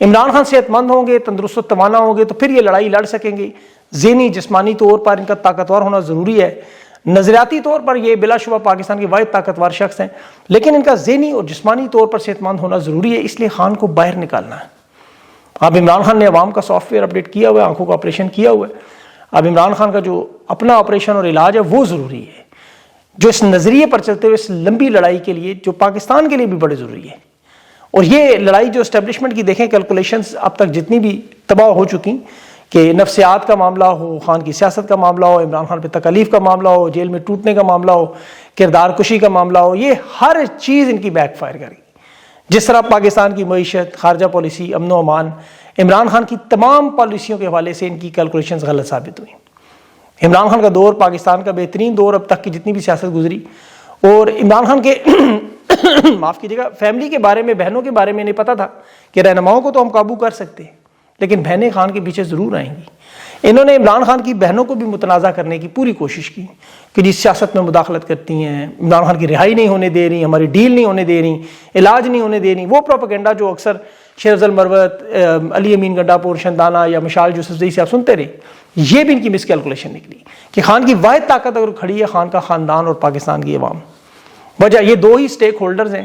عمران خان صحت مند ہوں گے، تندرست و توانا ہوں گے تو پھر یہ لڑائی لڑ سکیں گے. ذہنی جسمانی طور پر ان کا طاقتور ہونا ضروری ہے. نظریاتی طور پر یہ بلا شبہ پاکستان کے واحد طاقتور شخص ہیں، لیکن ان کا ذہنی اور جسمانی طور پر صحت مند ہونا ضروری ہے. اس لیے خان کو باہر نکالنا ہے. اب عمران خان نے عوام کا سافٹ ویئر اپڈیٹ کیا ہوا ہے، آنکھوں کا آپریشن کیا ہوا ہے. اب عمران خان کا جو اپنا آپریشن اور علاج ہے وہ ضروری ہے، جو اس نظریے پر چلتے ہوئے اس لمبی لڑائی کے لیے، جو پاکستان کے لیے بھی بڑے ضروری ہے. اور یہ لڑائی جو اسٹیبلشمنٹ کی دیکھیں کیلکولیشنز اب تک جتنی بھی تباہ ہو چکی، کہ نفسیات کا معاملہ ہو، خان کی سیاست کا معاملہ ہو، عمران خان پہ تکالیف کا معاملہ ہو، جیل میں ٹوٹنے کا معاملہ ہو، کردار کشی کا معاملہ ہو، یہ ہر چیز ان کی بیک فائر کرے گی. جس طرح پاکستان کی معیشت، خارجہ پالیسی، امن و امان، عمران خان کی تمام پالیسیوں کے حوالے سے ان کی کیلکولیشنز غلط ثابت ہوئی. عمران خان کا دور پاکستان کا بہترین دور اب تک کی جتنی بھی سیاست گزری. اور عمران خان کے معاف کیجیے گا فیملی کے بارے میں، بہنوں کے بارے میں انہیں پتا تھا کہ رہنماؤں کو تو ہم قابو کر سکتے ہیں، لیکن بہنیں خان کے پیچھے ضرور آئیں گی. انہوں نے عمران خان کی بہنوں کو بھی متنازع کرنے کی پوری کوشش کی کہ جس سیاست میں مداخلت کرتی ہیں، عمران خان کی رہائی نہیں ہونے دے رہی، ہماری ڈیل نہیں ہونے دے رہی، علاج نہیں ہونے دے رہی. وہ پروپیگنڈا جو اکثر شیر افضل مروت، علی امین گنڈا پور شندانہ یا مشال یوسفزئی سے آپ سنتے رہے، یہ بھی ان کی مس کیلکولیشن نکلی کہ خان کی واحد طاقت اگر کھڑی ہے خان کا خاندان اور پاکستان کی عوام. وجہ یہ دو ہی سٹیک ہولڈرز ہیں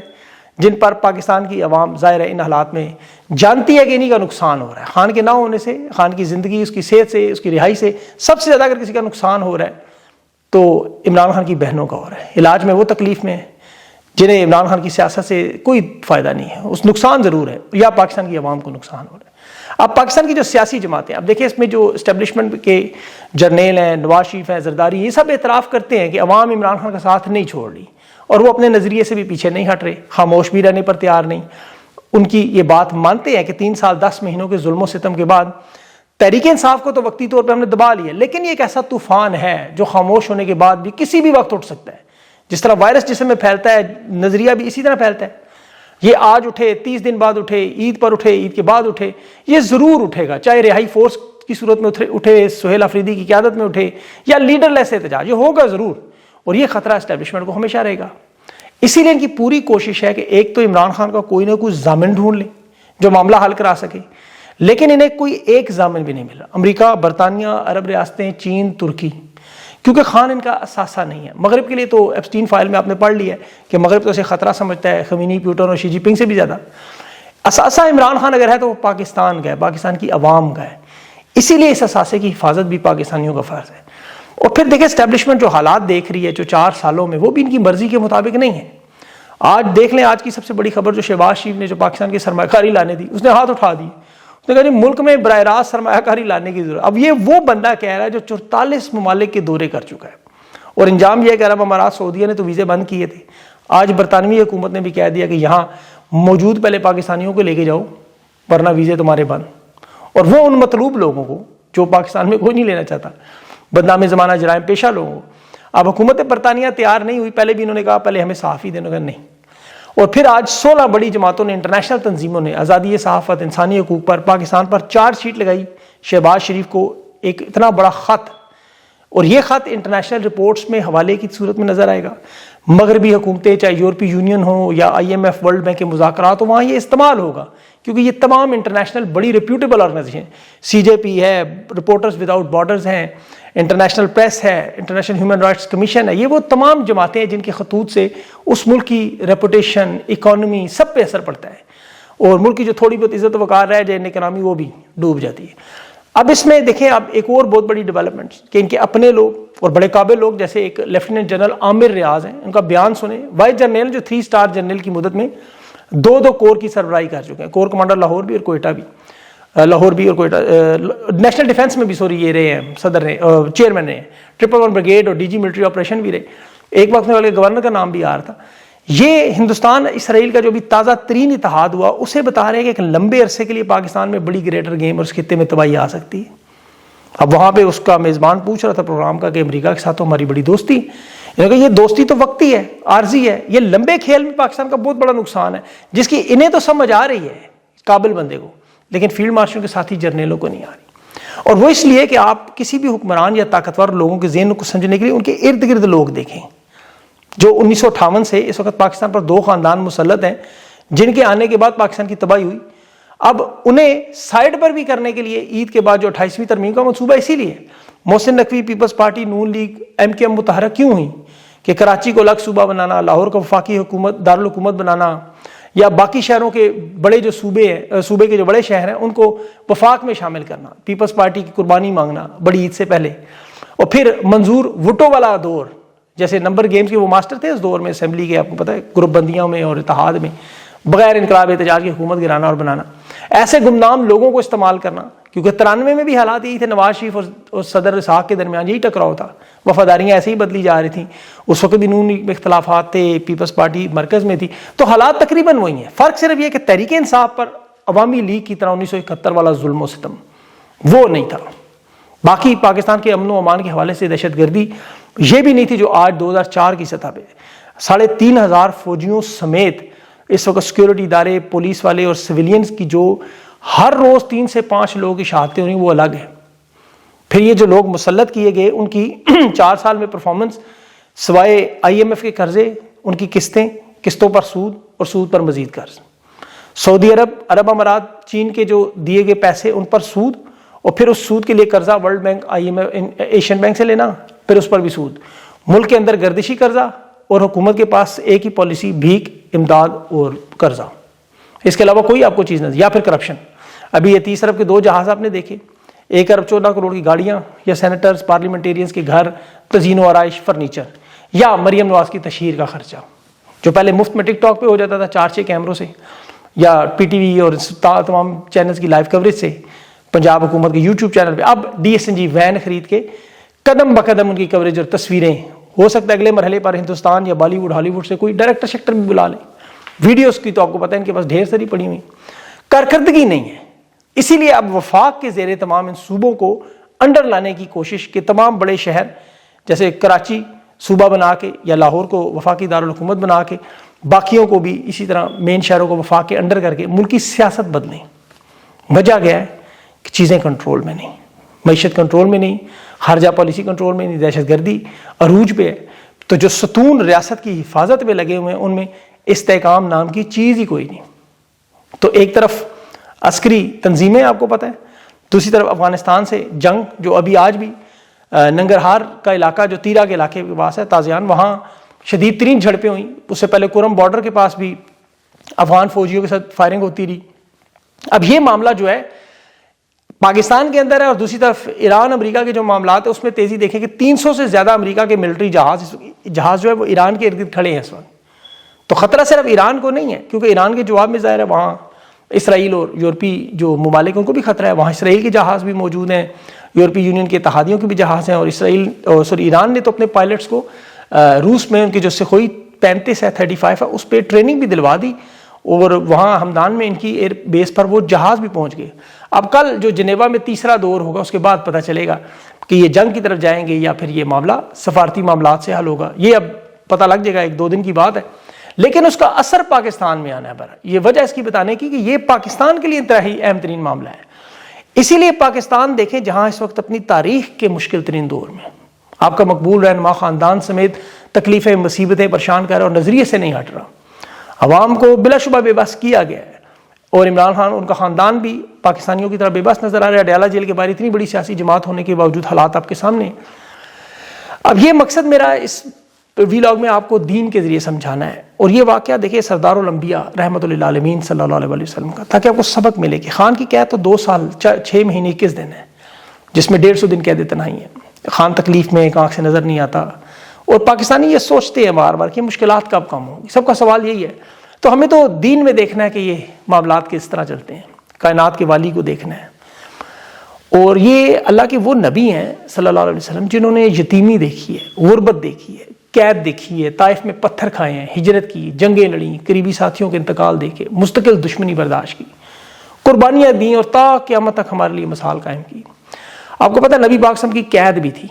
جن پر پاکستان کی عوام ظاہر ہے ان حالات میں جانتی ہے کہ انہی کا نقصان ہو رہا ہے. خان کے نہ ہونے سے، خان کی زندگی، اس کی صحت سے، اس کی رہائی سے سب سے زیادہ اگر کسی کا نقصان ہو رہا ہے تو عمران خان کی بہنوں کا ہو رہا ہے. علاج میں وہ تکلیف میں ہیں جنہیں عمران خان کی سیاست سے کوئی فائدہ نہیں ہے، اس نقصان ضرور ہے، یا پاکستان کی عوام کو نقصان ہو رہا ہے. اب پاکستان کی جو سیاسی جماعتیں، اب دیکھیں اس میں جو اسٹیبلشمنٹ کے جرنیل ہیں، نواز شریف ہیں، زرداری، یہ سب اعتراف کرتے ہیں کہ عوام عمران خان کا ساتھ نہیں چھوڑ رہی اور وہ اپنے نظریے سے بھی پیچھے نہیں ہٹ رہے، خاموش بھی رہنے پر تیار نہیں. ان کی یہ بات مانتے ہیں کہ 3 سال 10 مہینوں کے ظلم و ستم کے بعد تحریک انصاف کو تو وقتی طور پر ہم نے دبا لیا، لیکن یہ ایک ایسا طوفان ہے جو خاموش ہونے کے بعد بھی کسی بھی وقت اٹھ سکتا ہے. جس طرح وائرس جسم میں پھیلتا ہے، نظریہ بھی اسی طرح پھیلتا ہے. یہ آج اٹھے، 30 دن بعد اٹھے، عید پر اٹھے، عید کے بعد اٹھے، یہ ضرور اٹھے گا. چاہے رہائی فورس کی صورت میں اٹھے، سہیل آفریدی کی قیادت میں اٹھے، یا لیڈر لیس احتجاج، یہ ہوگا ضرور. اور یہ خطرہ اسٹیبلشمنٹ کو ہمیشہ رہے گا. اسی لیے ان کی پوری کوشش ہے کہ ایک تو عمران خان کا کوئی نہ کوئی ضامن ڈھونڈ لیں جو معاملہ حل کرا سکے، لیکن انہیں کوئی ایک ضامن بھی نہیں ملا. امریکہ، برطانیہ، عرب ریاستیں، چین، ترکی، کیونکہ خان ان کا اثاثہ نہیں ہے. مغرب کے لیے تو ایپسٹین فائل میں آپ نے پڑھ لیا ہے کہ مغرب تو اسے خطرہ سمجھتا ہے، خمینی، پیوٹن اور شی جن پنگ سے بھی زیادہ. اثاثہ عمران خان اگر ہے تو وہ پاکستان کا ہے، پاکستان کی عوام کا ہے. اسی لیے اس اثاثے کی حفاظت بھی پاکستانیوں کا فرض ہے. اور پھر دیکھیں اسٹیبلشمنٹ جو حالات دیکھ رہی ہے جو 4 سالوں میں، وہ بھی ان کی مرضی کے مطابق نہیں ہے. آج دیکھ لیں، آج کی سب سے بڑی خبر جو شہباز شریف نے جو پاکستان کی سرمایہ کاری لانے دی، اس نے ہاتھ اٹھا دی. اس نے کہا جی ملک میں براہ راست سرمایہ کاری لانے کی ضرورت. اب یہ وہ بندہ کہہ رہا ہے جو 44 ممالک کے دورے کر چکا ہے، اور انجام یہ کہہ رہا ہے امارات سعودیہ نے تو ویزے بند کیے تھے. آج برطانوی حکومت نے بھی کہہ دیا کہ یہاں موجود پہلے پاکستانیوں کو لے کے جاؤ ورنہ ویزے تمہارے بند. اور وہ ان مطلوب لوگوں کو جو پاکستان میں کوئی نہیں لینا چاہتا، بدنام زمانہ جرائم پیشہ لوگوں کو. اب حکومت برطانیہ تیار نہیں ہوئی. پہلے بھی انہوں نے کہا پہلے ہمیں صحافی دینے کا نہیں. اور پھر آج 16 بڑی جماعتوں نے، انٹرنیشنل تنظیموں نے آزادی صحافت، انسانی حقوق پر پاکستان پر چارج شیٹ لگائی. شہباز شریف کو ایک اتنا بڑا خط، اور یہ خط انٹرنیشنل رپورٹس میں حوالے کی صورت میں نظر آئے گا. مغربی حکومتیں، چاہے یورپی یونین ہو یا IMF، ورلڈ بینک کے مذاکرات ہو، وہاں یہ استعمال ہوگا، کیونکہ یہ تمام انٹرنیشنل بڑی ریپیوٹیبل آرگنائزیشن، CJP ہے، رپورٹرز وداؤٹ بارڈرز ہیں، انٹرنیشنل پریس ہے، انٹرنیشنل ہیومن رائٹس کمیشن ہے. یہ وہ تمام جماعتیں ہیں جن کے خطوط سے اس ملک کی ریپوٹیشن، اکانومی، سب پہ اثر پڑتا ہے، اور ملک کی جو تھوڑی بہت عزت وقار رہ جائے اکانومی، وہ بھی ڈوب جاتی ہے. اب اس میں دیکھیں، اب ایک اور بہت بڑی ڈیولپمنٹ کہ ان کے اپنے لوگ اور بڑے قابل لوگ، جیسے ایک لیفٹیننٹ جنرل عامر ریاض ہیں، ان کا بیان سنیں. وائس جرنیل جو 3 سٹار جنرل کی مدت میں 2 کور کی سربراہی کر چکے ہیں، کور کمانڈر لاہور بھی اور کوئٹہ بھی، لاہور بھی اور کوئٹہ، نیشنل ڈیفنس میں بھی یہ رہے ہیں، صدر رہے، چیئرمین رہے ہیں، 111 بریگیڈ اور DG ملٹری آپریشن بھی رہے. ایک وقت میں والے گورنر کا نام بھی آ رہا تھا. یہ ہندوستان اسرائیل کا جو بھی تازہ ترین اتحاد ہوا، اسے بتا رہے ہیں کہ ایک لمبے عرصے کے لیے پاکستان میں بڑی گریٹر گیم اور اس خطے میں تباہی آ سکتی ہے. اب وہاں پہ اس کا میزبان پوچھ رہا تھا پروگرام کا کہ امریکہ کے ساتھ تو ہماری بڑی دوستی، یعنی کہ یہ دوستی تو وقتی ہے، عارضی ہے. یہ لمبے کھیل میں پاکستان کا بہت بڑا نقصان ہے، جس کی انہیں تو سمجھ آ رہی ہے قابل بندے کو، لیکن فیلڈ مارشل کے ساتھی جرنیلوں کو نہیں آ رہی. اور وہ اس لیے کہ آپ کسی بھی حکمران یا طاقتور لوگوں کے ذہن کو سمجھنے کے لیے ان کے ارد گرد لوگ دیکھیں. جو 1958 سے اس وقت پاکستان پر 2 خاندان مسلط ہیں جن کے آنے کے بعد پاکستان کی تباہی ہوئی. اب انہیں سائڈ پر بھی کرنے کے لیے عید کے بعد جو 28ویں ترمیم کا منصوبہ اسی لیے محسن نقوی پیپلز پارٹی نون لیگ ایم کے ایم متحرک کیوں ہوئی کہ کراچی کو الگ صوبہ بنانا، لاہور کو وفاقی حکومت دارالحکومت بنانا، یا باقی شہروں کے بڑے جو صوبے کے جو بڑے شہر ہیں ان کو وفاق میں شامل کرنا، پیپلز پارٹی کی قربانی مانگنا بڑی عید سے پہلے، اور پھر منظور وٹو والا دور، جیسے نمبر گیمز کے وہ ماسٹر تھے اس دور میں اسمبلی کے، آپ کو پتہ ہے گروپ بندیوں میں اور اتحاد میں بغیر انقلاب احتجاج کی حکومت گرانا اور بنانا، ایسے گمنام لوگوں کو استعمال کرنا، کیونکہ 93 میں بھی حالات یہی تھے، نواز شریف اور صدر اسحاق کے درمیان یہی ٹکراؤ تھا، وفاداریاں ایسے ہی بدلی جا رہی تھیں، اس وقت بھی نون لیگ میں اختلافات تھے، پیپلز پارٹی مرکز میں تھی، تو حالات تقریباً وہی ہیں، فرق صرف یہ کہ تحریک انصاف پر عوامی لیگ کی طرح 1971 والا ظلم و ستم وہ نہیں تھا، باقی پاکستان کے امن و امان کے حوالے سے دہشت گردی یہ بھی نہیں تھی جو آج 2004 کی سطح پہ 3500 فوجیوں سمیت اس وقت سیکیورٹی ادارے، پولیس والے اور سویلینز کی جو ہر روز 3 سے 5 لوگوں کی شہادتیں ہو رہی ہیں وہ الگ ہے، پھر یہ جو لوگ مسلط کیے گئے ان کی 4 سال میں پرفارمنس سوائے IMF کے قرضے، ان کی قسطوں پر سود اور سود پر مزید قرض، سعودی عرب امارات چین کے جو دیے گئے پیسے ان پر سود، اور پھر اس سود کے لیے قرضہ world bank IMF Asian bank سے لینا، پھر اس پر بھی سود، ملک کے اندر گردشی قرضہ اور حکومت کے پاس ایک ہی پالیسی بھیک، امداد اور قرضہ، اس کے علاوہ کوئی آپ کو چیز نہیں، یا پھر کرپشن۔ ابھی یہ 30 ارب کے 2 جہاز آپ نے دیکھے، 1 ارب 14 کروڑ کی گاڑیاں، یا سینیٹرز پارلیمنٹیرینز کے گھر، تزئین و آرائش، فرنیچر، یا مریم نواز کی تشہیر کا خرچہ جو پہلے مفت میں ٹک ٹاک پہ ہو جاتا تھا 4-6 کیمروں سے، یا PTV اور تمام چینلز کی لائیو کوریج سے، پنجاب حکومت کے YouTube چینل پہ، اب DSNG وین خرید کے قدم بقدم ان کی کوریج اور تصویریں، ہو سکتا ہے اگلے مرحلے پر ہندوستان یا بالی ووڈ ہالی ووڈ سے کوئی ڈائریکٹر شیکٹر بھی بلا لیں، ویڈیوز کی تو آپ کو پتہ ہے ان کے پاس ڈھیر ساری پڑی ہوئی، کارکردگی نہیں ہے، اسی لیے اب وفاق کے زیر تمام ان صوبوں کو انڈر لانے کی کوشش کہ تمام بڑے شہر جیسے کراچی صوبہ بنا کے یا لاہور کو وفاقی دارالحکومت بنا کے باقیوں کو بھی اسی طرح مین شہروں کو وفاق کے انڈر کر کے ملکی سیاست بدلیں۔ وجہ گیا ہے کہ چیزیں کنٹرول میں نہیں، معیشت کنٹرول میں نہیں، خارجہ پالیسی کنٹرول میں نہیں، دہشت گردی عروج پہ ہے، تو جو ستون ریاست کی حفاظت میں لگے ہوئے ہیں ان میں استحکام نام کی چیز ہی کوئی نہیں۔ تو ایک طرف عسکری تنظیمیں آپ کو پتہ ہے، دوسری طرف افغانستان سے جنگ جو ابھی آج بھی ننگرہار کا علاقہ جو تیرا کے علاقے کے پاس ہے تازیان، وہاں شدید ترین جھڑپیں ہوئیں، اس سے پہلے کورم بارڈر کے پاس بھی افغان فوجیوں کے ساتھ فائرنگ ہوتی رہی۔ اب یہ معاملہ جو ہے پاکستان کے اندر ہے، اور دوسری طرف ایران امریکہ کے جو معاملات ہیں اس میں تیزی دیکھیں کہ 300 سے زیادہ امریکہ کے ملٹری جہاز جو ہے وہ ایران کے ارد گرد کھڑے ہیں اس وقت۔ تو خطرہ صرف ایران کو نہیں ہے، کیونکہ ایران کے جواب میں ظاہر ہے وہاں اسرائیل اور یورپی جو ممالک ان کو بھی خطرہ ہے، وہاں اسرائیل کے جہاز بھی موجود ہیں، یورپی یونین کے اتحادیوں کے بھی جہاز ہیں، اور ایران نے تو اپنے پائلٹس کو روس میں ان کی جو سخوئی 35 ہے 35 ہے اس پہ ٹریننگ بھی دلوا دی، اور وہاں ہمدان میں ان کی ایئر بیس پر وہ جہاز بھی پہنچ گئے۔ اب کل جو جنیوا میں تیسرا دور ہوگا اس کے بعد پتہ چلے گا کہ یہ جنگ کی طرف جائیں گے یا پھر یہ معاملہ سفارتی معاملات سے حل ہوگا، یہ اب پتہ لگ جائے گا، 1-2 دن کی بات ہے، لیکن اس کا اثر پاکستان میں آنا ہے۔ یہ وجہ اس کی بتانے کی کہ یہ پاکستان کے لیے انتہائی اہم ترین معاملہ ہے، اسی لیے پاکستان دیکھیں جہاں اس وقت اپنی تاریخ کے مشکل ترین دور میں آپ کا مقبول رہنما خاندان سمیت تکلیفیں مصیبتیں پریشان کر رہا اور نظریے سے نہیں ہٹ رہا، عوام کو بلا شبہ بے بس کیا گیا ہے، اور عمران خان ان کا خاندان بھی پاکستانیوں کی طرح بے بس نظر آ رہا ہے۔ اڈیالہ جیل کے باہر اتنی بڑی سیاسی جماعت ہونے کے باوجود حالات آپ کے سامنے ہیں۔ اب یہ مقصد میرا اس ویلاگ میں آپ کو دین کے ذریعے سمجھانا ہے، اور یہ واقعہ دیکھیں سردار الانبیاء رحمۃ للعالمین صلی اللہ علیہ وسلم کا، تاکہ آپ کو سبق ملے کہ خان کی قید تو 2 سال 6 مہینے 21 دن ہے، جس میں 150 دن قید تنہائی ہے، خان تکلیف میں ایک آنکھ سے نظر نہیں آتا، اور پاکستانی یہ سوچتے ہیں بار بار کہ مشکلات کب کم ہوں گی، سب کا سوال یہی ہے۔ تو ہمیں تو دین میں دیکھنا ہے کہ یہ معاملات کس طرح چلتے ہیں، کائنات کے والی کو دیکھنا ہے، اور یہ اللہ کے وہ نبی ہیں صلی اللہ علیہ وسلم جنہوں نے یتیمی دیکھی ہے، غربت دیکھی ہے، قید دیکھی ہے، طائف میں پتھر کھائے ہیں، ہجرت کی، جنگیں لڑیں، قریبی ساتھیوں کے انتقال دیکھے، مستقل دشمنی برداشت کی، قربانیاں دیں، اور تا قیامت تک ہمارے لیے مثال قائم کی۔ آپ کو پتہ ہے نبی پاک صلی اللہ علیہ وسلم کی قید بھی تھی،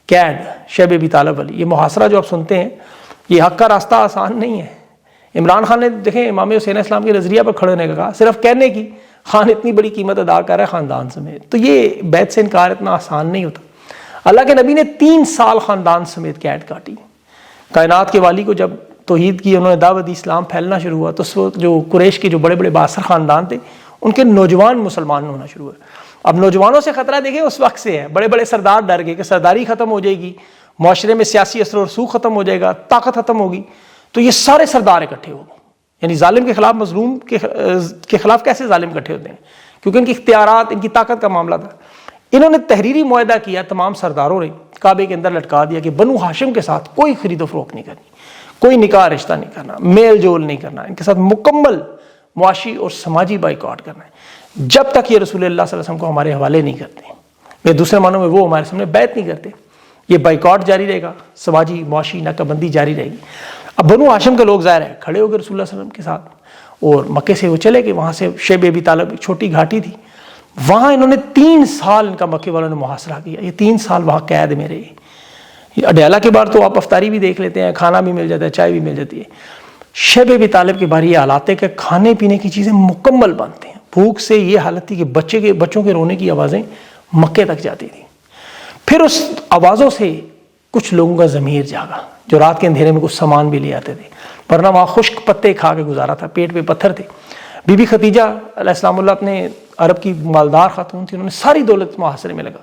قید شیب ابی طالب علی، یہ محاصرہ جو آپ سنتے ہیں یہ حق کا راستہ آسان نہیں ہے۔ عمران خان نے دیکھیں امام حسین اسلام کے نظریہ پر کھڑے ہونے کا کہا، صرف کہنے کی خان اتنی بڑی قیمت ادا کر رہا ہے خاندان سمیت، تو یہ بیعت سے انکار اتنا آسان نہیں ہوتا۔ اللہ کے نبی نے 3 سال خاندان سمیت قید کاٹی۔ کائنات کے والی کو جب توحید کی انہوں نے دعوت دی، اسلام پھیلنا شروع ہوا، تو اس وقت جو قریش کے جو بڑے بڑے بااثر خاندان تھے ان کے نوجوان مسلمان ہونا شروع ہوئے. اب نوجوانوں سے خطرہ دیکھیں اس وقت سے ہے. بڑے بڑے سردار ڈر گئے کہ سرداری ختم ہو جائے گی, معاشرے میں سیاسی اثر و رسوخ ختم ہو جائے گا, طاقت ختم ہوگی. تو یہ سارے سردار اکٹھے ہو گئے. یعنی ظالم کے خلاف مظلوم کے خلاف کیسے ظالم اکٹھے ہوتے ہیں؟ کیونکہ ان کی اختیارات, ان کی طاقت کا معاملہ تھا. انہوں نے تحریری معاہدہ کیا تمام سرداروں نے, کعبے کے اندر لٹکا دیا کہ بنو ہاشم کے ساتھ کوئی خرید و فروخت نہیں کرنی, کوئی نکاح رشتہ نہیں کرنا, میل جول نہیں کرنا, ان کے ساتھ مکمل معاشی اور سماجی بائیکاٹ کرنا ہے جب تک یہ رسول اللہ صلی اللہ علیہ وسلم کو ہمارے حوالے نہیں کرتے. یا دوسرے معنوں میں وہ ہمارے سامنے بیعت نہیں کرتے. یہ بائیکاٹ جاری رہے گا, سماجی معاشی ناکہ بندی جاری رہے گی. اب بنو ہاشم کے لوگ ظاہر ہے کھڑے ہو گئے رسول اللہ صلی اللہ علیہ وسلم کے ساتھ, اور مکے سے وہ چلے گئے. وہاں سے شیب ابی طالب ایک چھوٹی گھاٹی تھی, وہاں انہوں نے 3 سال ان کا مکے والوں نے محاصرہ کیا. یہ 3 سال وہاں قید میں رہے. یہ اڈیالہ کے بعد تو آپ افطاری بھی دیکھ لیتے ہیں, کھانا بھی مل جاتا ہے, چائے بھی مل جاتی ہے. شیب ابی طالب کے بارے یہ حالات ہے کہ کھانے پینے کی چیزیں مکمل بنتے ہیں. بھوک سے یہ حالت تھی کہ بچوں کے رونے کی آوازیں مکے تک جاتی تھیں. پھر اس آوازوں سے کچھ لوگوں کا ضمیر جاگا جو رات کے اندھیرے میں کچھ سامان بھی لے آتے تھے, ورنہ وہاں خشک پتے کھا کے گزارا تھا, پیٹ پہ پتھر تھے. بی بی ختیجہ علیہ السلام اللہ اپنے عرب کی مالدار خاتون تھی, انہوں نے ساری دولت محاصرے میں لگا,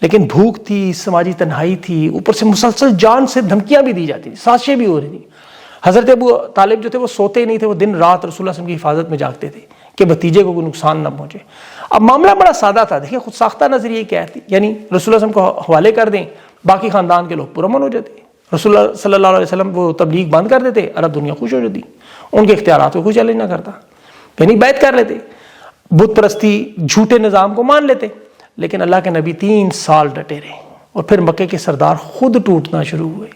لیکن بھوک تھی, سماجی تنہائی تھی, اوپر سے مسلسل جان سے دھمکیاں بھی دی جاتی تھیں, سازشیں بھی ہو رہی تھیں. حضرت ابو طالب جو تھے وہ سوتے نہیں تھے, وہ دن رات رسول اللہ صلی اللہ علیہ وسلم کی حفاظت میں جاگتے تھے کہ بھتیجے کو کوئی نقصان نہ پہنچے. اب معاملہ بڑا سادہ تھا. دیکھیں خود ساختہ نظریہ کیا ہے, یعنی رسول اللہ صلی اللہ علیہ وسلم کو حوالے کر دیں, باقی خاندان کے لوگ پرامن ہو جاتے. رسول اللہ صلی اللہ علیہ وسلم وہ تبلیغ بند کر دیتے, عرب دنیا خوش ہو جاتی, ان کے اختیارات کو کوئی چیلنج نہ کرتا, یعنی بیعت کر لیتے, بت پرستی جھوٹے نظام کو مان لیتے. لیکن اللہ کے نبی 3 سال ڈٹے رہے, اور پھر مکے کے سردار خود ٹوٹنا شروع ہوئے,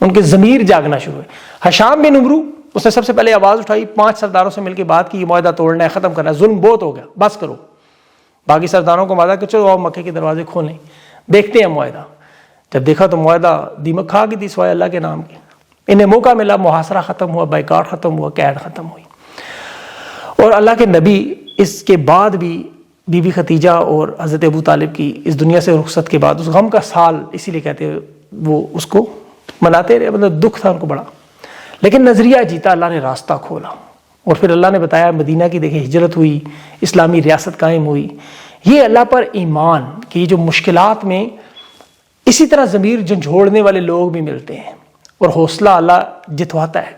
ان کے ضمیر جاگنا شروع ہوئے. حشام بن عمرو, اس نے سب سے پہلے آواز اٹھائی, 5 سرداروں سے مل کے بات کی, یہ معاہدہ توڑنا ہے, ختم کرنا ہے, ظلم بہت ہو گیا, بس کرو. باقی سرداروں کو معاہدہ کہ چلو آؤ مکے کے دروازے کھولیں, دیکھتے ہیں معاہدہ. جب دیکھا تو معاہدہ دیمک کھا گئی تھی سوائے اللہ کے نام کے. انہیں موقع ملا, محاصرہ ختم ہوا, بائیکاٹ ختم ہوا, قید ختم ہوئی. اور اللہ کے نبی اس کے بعد بھی بی بی ختیجہ اور حضرت ابو طالب کی اس دنیا سے رخصت کے بعد اس غم کا سال, اسی لیے کہتے ہیں وہ اس کو مناتے رہے, مطلب دکھ تھا ان کو بڑا. لیکن نظریہ جیتا, اللہ نے راستہ کھولا, اور پھر اللہ نے بتایا مدینہ کی دیکھیں ہجرت ہوئی, اسلامی ریاست قائم ہوئی. یہ اللہ پر ایمان کہ یہ جو مشکلات میں اسی طرح ضمیر جھنجھوڑنے والے لوگ بھی ملتے ہیں, اور حوصلہ اللہ جتواتا ہے,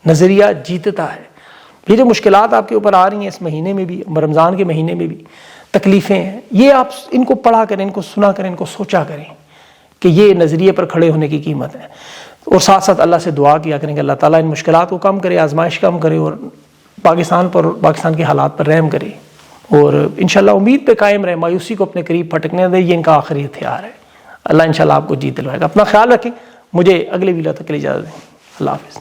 نظریہ جیتتا ہے. یہ جو مشکلات آپ کے اوپر آ رہی ہیں اس مہینے میں بھی, رمضان کے مہینے میں بھی تکلیفیں ہیں, یہ آپ ان کو پڑھا کریں, ان کو سنا کریں, ان کو سوچا کریں کہ یہ نظریے پر کھڑے ہونے کی قیمت ہے. اور ساتھ ساتھ اللہ سے دعا کیا کریں کہ اللہ تعالیٰ ان مشکلات کو کم کرے, آزمائش کم کرے, اور پاکستان پر, پاکستان کے حالات پر رحم کرے, اور انشاءاللہ امید پہ قائم رہے, مایوسی کو اپنے قریب پھٹکنے دے. یہ ان کا آخری ہتھیار ہے. اللہ انشاءاللہ آپ کو جیت دلوائے گا. اپنا خیال رکھیں. مجھے اگلے ویڈیو تک کے لیے اجازت دیں. اللہ حافظ.